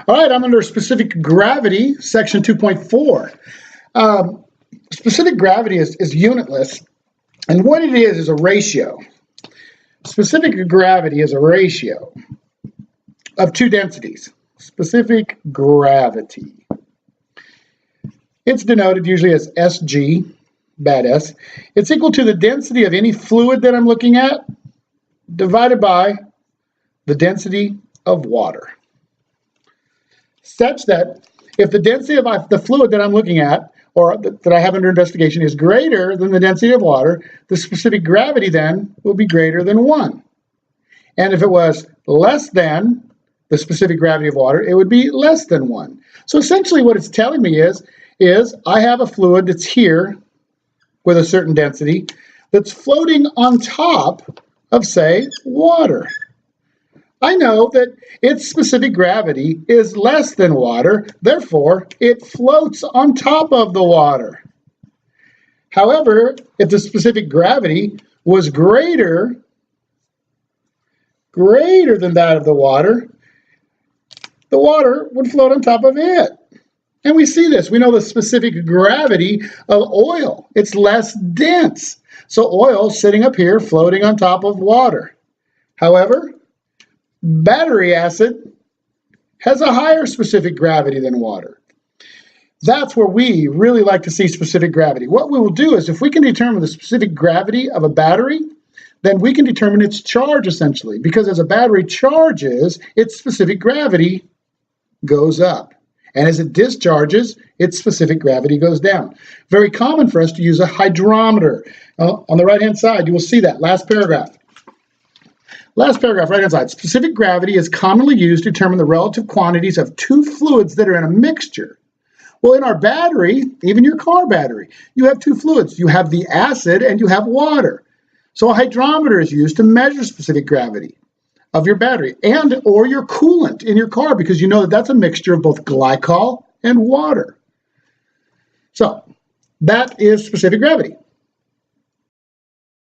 All right, I'm under specific gravity, section 2.4. Specific gravity is unitless, and what it is a ratio. Specific gravity is a ratio of two densities. Specific gravity. It's denoted usually as SG, bad S. It's equal to the density of any fluid that I'm looking at divided by the density of water. Such that if the density of the fluid that I'm looking at or that I have under investigation is greater than the density of water, the specific gravity then will be greater than 1. And if it was less than the specific gravity of water, it would be less than 1. So essentially what it's telling me is I have a fluid that's here with a certain density that's floating on top of, say, water. I know that its specific gravity is less than water, therefore it floats on top of the water. However, if the specific gravity was greater than that of the water would float on top of it. And we see this. We know the specific gravity of oil. It's less dense. So oil sitting up here floating on top of water. However, battery acid has a higher specific gravity than water. That's where we really like to see specific gravity. What we will do is if we can determine the specific gravity of a battery, then we can determine its charge essentially, because as a battery charges, its specific gravity goes up. And as it discharges, its specific gravity goes down. Very common for us to use a hydrometer. On the right-hand side, you will see that last paragraph. Last paragraph, right-hand side. Specific gravity is commonly used to determine the relative quantities of two fluids that are in a mixture. Well, in our battery, even your car battery, you have two fluids. You have the acid and you have water. So a hydrometer is used to measure specific gravity of your battery and or your coolant in your car, because you know that that's a mixture of both glycol and water. So that is specific gravity.